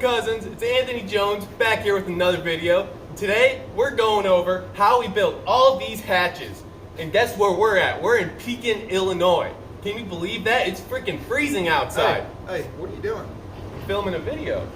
cousins? It's Anthony Jones back here with another video. Today we're going over how we built all these hatches. And guess where we're at? We're in Pekin, Illinois. Can you believe that? It's freaking freezing outside. Hey, what are you doing? I'm filming a video.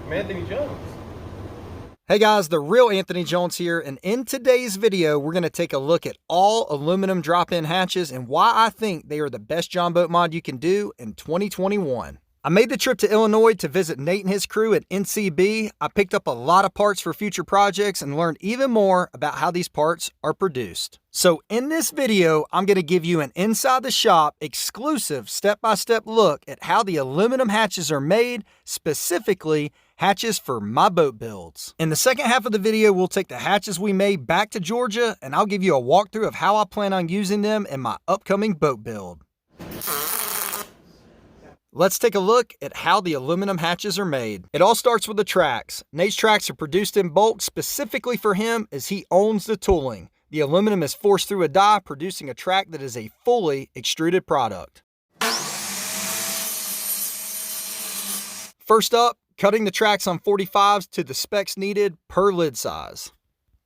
I'm Anthony Jones. Hey guys, the real Anthony Jones here, and in today's video, we're going to take a look at all aluminum drop-in hatches and why I think they are the best John boat mod you can do in 2021. I made the trip to Illinois to visit Nate and his crew at NCB. I picked up a lot of parts for future projects and learned even more about how these parts are produced. So in this video, I'm going to give you an inside the shop, exclusive step-by-step look at how the aluminum hatches are made, specifically hatches for my boat builds. In the second half of the video, we'll take the hatches we made back to Georgia, and I'll give you a walkthrough of how I plan on using them in my upcoming boat build. Let's take a look at how the aluminum hatches are made. It all starts with the tracks. Nate's tracks are produced in bulk specifically for him as he owns the tooling. The aluminum is forced through a die, producing a track that is a fully extruded product. First up, cutting the tracks on 45s to the specs needed per lid size.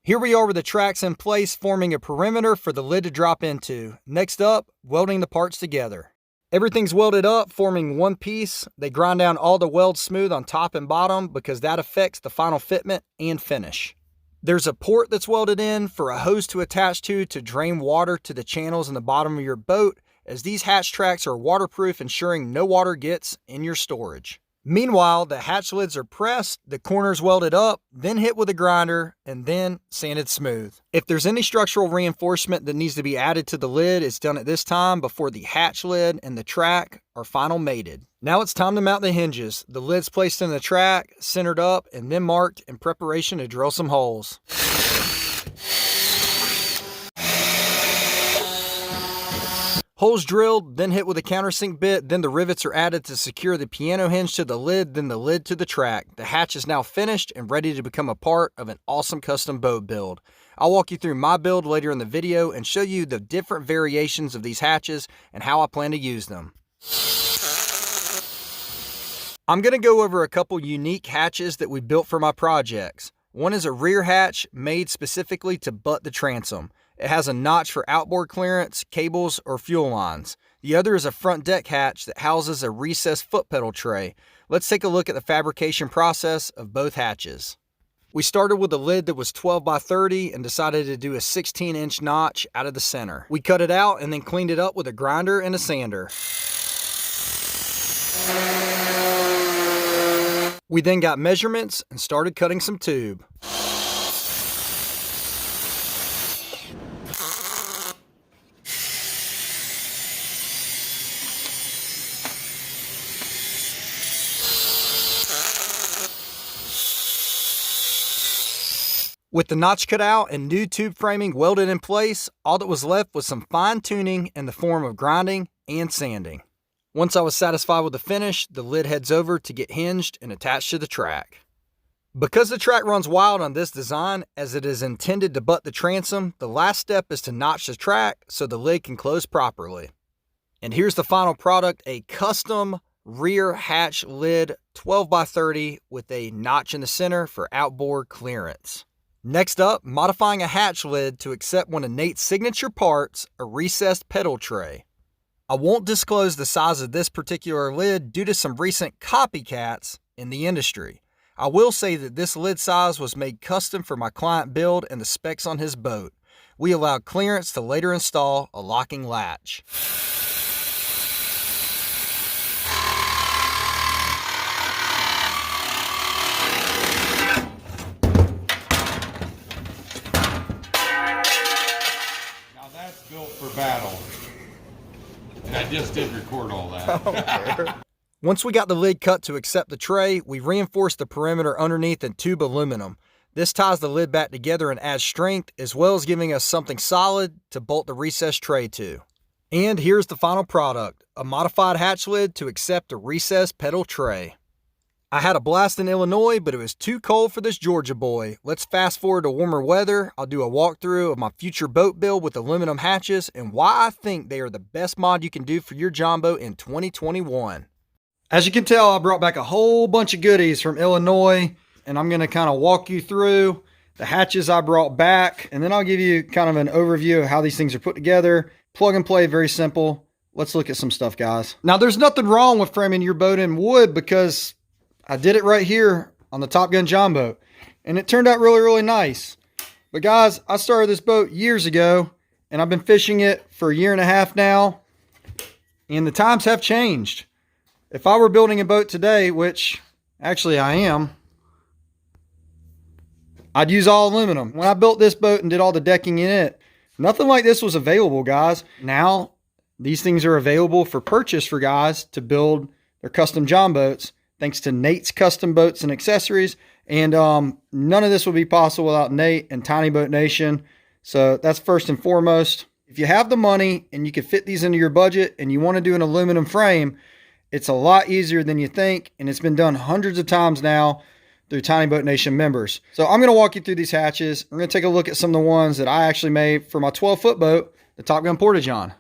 Here we are with the tracks in place, forming a perimeter for the lid to drop into. Next up, welding the parts together. Everything's welded up, forming one piece. They grind down all the welds smooth on top and bottom because that affects the final fitment and finish. There's a port that's welded in for a hose to attach to drain water to the channels in the bottom of your boat, as these hatch tracks are waterproof, ensuring no water gets in your storage. Meanwhile, the hatch lids are pressed, the corners welded up, then hit with a grinder, and then sanded smooth. If there's any structural reinforcement that needs to be added to the lid, it's done at this time before the hatch lid and the track are final mated. Now it's time to mount the hinges. The lid's placed in the track, centered up, and then marked in preparation to drill some holes. Holes drilled, then hit with a countersink bit, then the rivets are added to secure the piano hinge to the lid, then the lid to the track. The hatch is now finished and ready to become a part of an awesome custom boat build. I'll walk you through my build later in the video and show you the different variations of these hatches and how I plan to use them. I'm going to go over a couple unique hatches that we built for my projects. One is a rear hatch made specifically to butt the transom. It has a notch for outboard clearance, cables, or fuel lines. The other is a front deck hatch that houses a recessed foot pedal tray. Let's take a look at the fabrication process of both hatches. We started with a lid that was 12 by 30 and decided to do a 16-inch notch out of the center. We cut it out and then cleaned it up with a grinder and a sander. We then got measurements and started cutting some tube. With the notch cut out and new tube framing welded in place, all that was left was some fine tuning in the form of grinding and sanding. Once I was satisfied with the finish, the lid heads over to get hinged and attached to the track. Because the track runs wild on this design, as it is intended to butt the transom, the last step is to notch the track so the lid can close properly. And here's the final product, a custom rear hatch lid 12 by 30 with a notch in the center for outboard clearance. Next up, modifying a hatch lid to accept one of Nate's signature parts, a recessed pedal tray. I won't disclose the size of this particular lid due to some recent copycats in the industry. I will say that this lid size was made custom for my client build and the specs on his boat. We allowed clearance to later install a locking latch. Built for battle. And I just did record all that. Once we got the lid cut to accept the tray, we reinforced the perimeter underneath in tube aluminum. This ties the lid back together and adds strength, as well as giving us something solid to bolt the recessed tray to. And here's the final product, a modified hatch lid to accept a recessed pedal tray. I had a blast in Illinois, but it was too cold for this Georgia boy. Let's fast forward to warmer weather. I'll do a walkthrough of my future boat build with aluminum hatches and why I think they are the best mod you can do for your John boat in 2021. As you can tell, I brought back a whole bunch of goodies from Illinois, and I'm going to kind of walk you through the hatches I brought back, and then I'll give you kind of an overview of how these things are put together. Plug and play, very simple. Let's look at some stuff, guys. Now, there's nothing wrong with framing your boat in wood because I did it right here on the Top Gun John boat, and it turned out really, really nice. But guys, I started this boat years ago, and I've been fishing it for a year and a half now, and the times have changed. If I were building a boat today, which actually I am, I'd use all aluminum. When I built this boat and did all the decking in it, nothing like this was available, guys. Now, these things are available for purchase for guys to build their custom John boats, thanks to Nate's Custom Boats and Accessories. And none of this would be possible without Nate and Tiny Boat Nation. So that's first and foremost. If you have the money and you can fit these into your budget and you want to do an aluminum frame, it's a lot easier than you think. And it's been done hundreds of times now through Tiny Boat Nation members. So I'm going to walk you through these hatches. I'm going to take a look at some of the ones that I actually made for my 12-foot boat, the Top Gun Porta-John.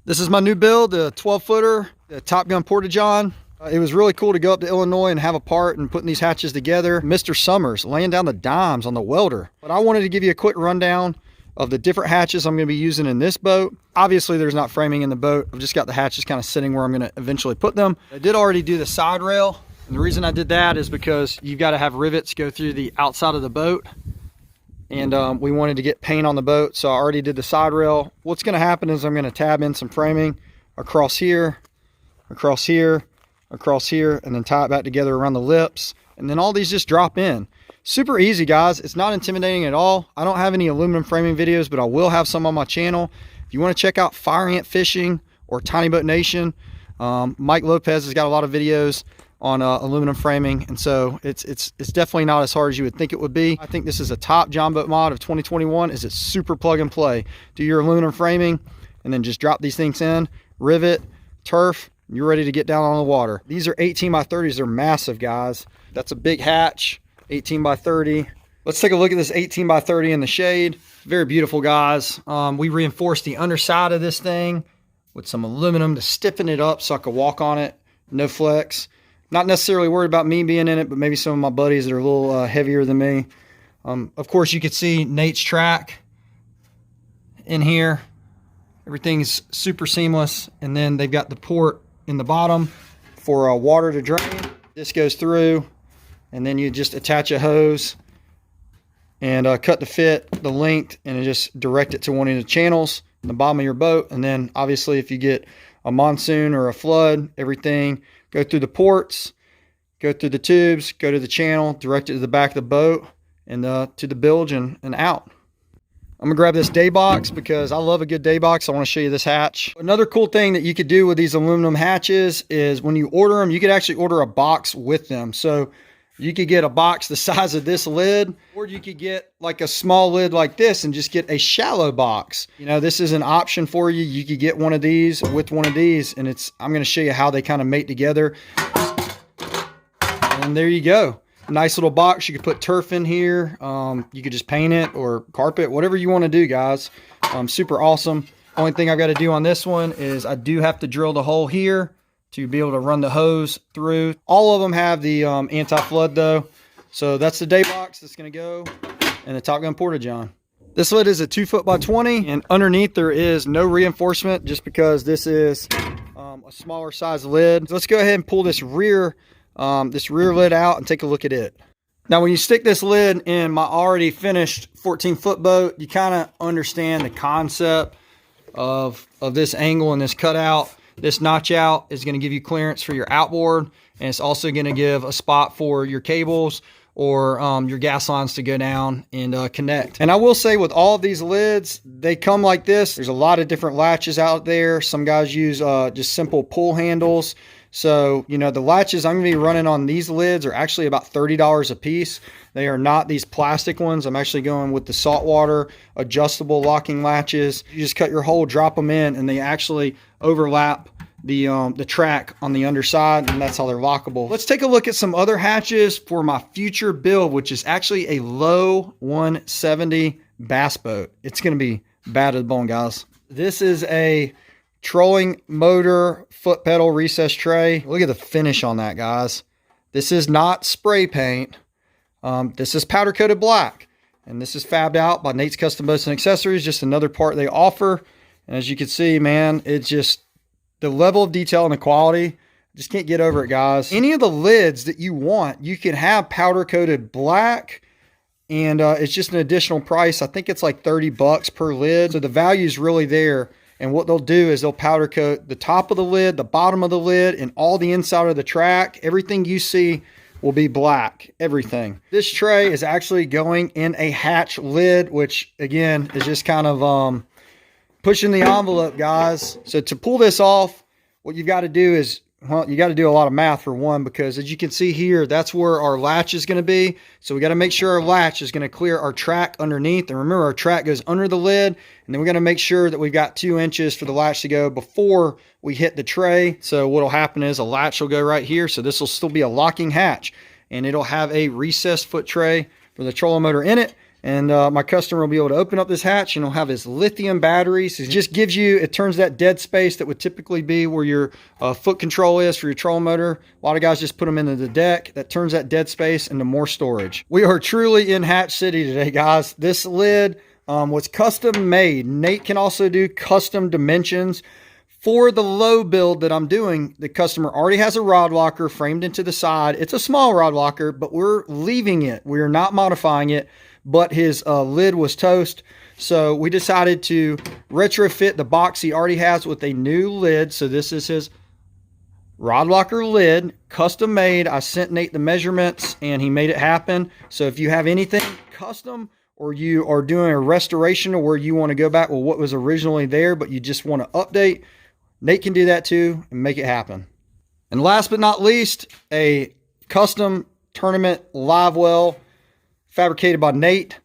This is my new build, the 12-footer, the Top Gun Porta-John. It was really cool to go up to Illinois and have a part and putting these hatches together. Mr. Summers laying down the dimes on the welder. But I wanted to give you a quick rundown of the different hatches I'm going to be using in this boat. Obviously, there's not framing in the boat. I've just got the hatches kind of sitting where I'm going to eventually put them. I did already do the side rail. And the reason I did that is because you've got to have rivets go through the outside of the boat. And we wanted to get paint on the boat, so I already did the side rail. What's going to happen is I'm going to tab in some framing across here, across here, across here, and then tie it back together around the lips. And then all these just drop in. Super easy, guys. It's not intimidating at all. I don't have any aluminum framing videos, but I will have some on my channel. If you want to check out Fire Ant Fishing or Tiny Boat Nation, Mike Lopez has got a lot of videos on aluminum framing, and so it's definitely not as hard as you would think it would be. I think this is a top John boat mod of 2021. Is it's super plug and play. Do your aluminum framing and then just drop these things in, rivet, turf, and you're ready to get down on the water. These are 18 by 30s. They're massive, guys. That's a big hatch, 18 by 30. Let's take a look at this 18 by 30 in the shade. Very beautiful, guys. We reinforced the underside of this thing with some aluminum to stiffen it up so I could walk on it, no flex. Not necessarily worried about me being in it, but maybe some of my buddies that are a little heavier than me. Of course, you could see Nate's track in here. Everything's super seamless. And then they've got the port in the bottom for water to drain. This goes through, and then you just attach a hose and cut the fit, the length, and just direct it to one of the channels in the bottom of your boat. And then obviously if you get a monsoon or a flood, everything go through the ports, go through the tubes, go to the channel, direct it to the back of the boat, and to the bilge and out. I'm gonna grab this day box because I love a good day box. I wanna show you this hatch. Another cool thing that you could do with these aluminum hatches is when you order them, you could actually order a box with them. So you could get a box the size of this lid, or you could get like a small lid like this and just get a shallow box. You know, this is an option for you. You could get one of these with one of these, and I'm going to show you how they kind of mate together. And there you go. Nice little box. You could put turf in here. You could just paint it or carpet, whatever you want to do, guys. Super awesome. Only thing I've got to do on this one is I do have to drill the hole here to be able to run the hose through. All of them have the anti-flood though. So that's the day box that's gonna go in the Top Gun Porta-John. This lid is a 2 foot by 20, and underneath there is no reinforcement just because this is a smaller size lid. So let's go ahead and pull this rear lid out and take a look at it. Now when you stick this lid in my already finished 14-foot boat, you kind of understand the concept of this angle and this cutout. This notch out is going to give you clearance for your outboard, and it's also going to give a spot for your cables or your gas lines to go down and connect. And I will say with all of these lids, they come like this. There's a lot of different latches out there. Some guys use just simple pull handles. So, you know, the latches I'm going to be running on these lids are actually about $30 a piece. They are not these plastic ones. I'm actually going with the saltwater adjustable locking latches. You just cut your hole, drop them in, and they actually overlap the track on the underside, and that's how they're lockable. Let's take a look at some other hatches for my future build, which is actually a low 170 bass boat. It's going to be bad to the bone, guys. This is a trolling motor foot pedal recess tray. Look at the finish on that, guys. This is not spray paint. This is powder coated black, and this is fabbed out by Nate's Custom Boats and Accessories, just another part they offer. And as you can see, man, it's just the level of detail and the quality, just can't get over it, guys. Any of the lids that you want, you can have powder coated black, and it's just an additional price. I think it's like 30 bucks per lid. So the value is really there. And what they'll do is they'll powder coat the top of the lid, the bottom of the lid, and all the inside of the track. Everything you see will be black, everything. This tray is actually going in a hatch lid, which again is just kind of pushing the envelope, guys. So to pull this off, what you've got to do is, well, you got to do a lot of math for one, because as you can see here, that's where our latch is going to be. So we got to make sure our latch is going to clear our track underneath. And remember, our track goes under the lid. And then we're going to make sure that we've got 2 inches for the latch to go before we hit the tray. So what'll happen is a latch will go right here. So this will still be a locking hatch, and it'll have a recessed foot tray for the trolling motor in it. And my customer will be able to open up this hatch, and he'll have his lithium batteries. It just gives you, it turns that dead space that would typically be where your foot control is for your trolling motor. A lot of guys just put them into the deck. That turns that dead space into more storage. We are truly in Hatch City today, guys. This lid was custom made. Nate can also do custom dimensions. For the low build that I'm doing, the customer already has a rod locker framed into the side. It's a small rod locker, but we're leaving it. We're not modifying it. But his lid was toast, so we decided to retrofit the box he already has with a new lid. So this is his rod locker lid, custom made. I sent Nate the measurements, and he made it happen. So if you have anything custom, or you are doing a restoration, or where you want to go back with what was originally there, but you just want to update, Nate can do that too and make it happen. And last but not least, a custom tournament live well fabricated by Nate.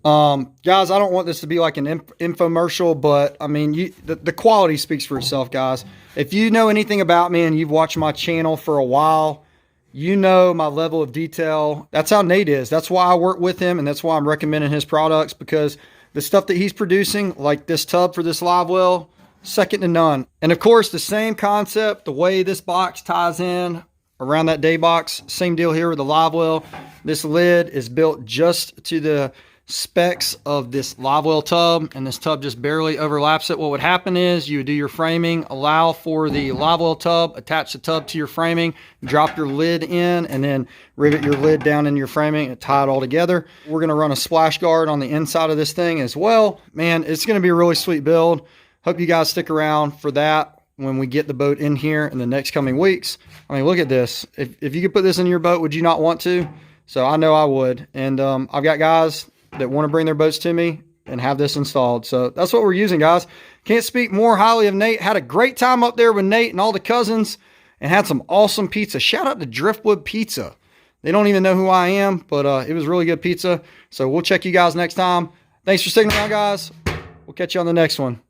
Guys, I don't want this to be like an infomercial, but I mean, the quality speaks for itself, guys. If you know anything about me and you've watched my channel for a while, you know my level of detail. That's how Nate is. That's why I work with him, and that's why I'm recommending his products, because the stuff that he's producing, like this tub for this live well, second to none. And of course, the same concept, the way this box ties in around that day box, same deal here with the live well. This lid is built just to the specs of this live well tub, and this tub just barely overlaps it. What would happen is you would do your framing, allow for the live well tub, attach the tub to your framing, drop your lid in, and then rivet your lid down in your framing and tie it all together. We're going to run a splash guard on the inside of this thing as well. Man, it's going to be a really sweet build. Hope you guys stick around for that when we get the boat in here in the next coming weeks. I mean, look at this. If you could put this in your boat, would you not want to? So I know I would. And I've got guys that want to bring their boats to me and have this installed. So that's what we're using, guys. Can't speak more highly of Nate. Had a great time up there with Nate and all the cousins, and had some awesome pizza. Shout out to Driftwood Pizza. They don't even know who I am, but it was really good pizza. So we'll check you guys next time. Thanks for sticking around, guys. We'll catch you on the next one.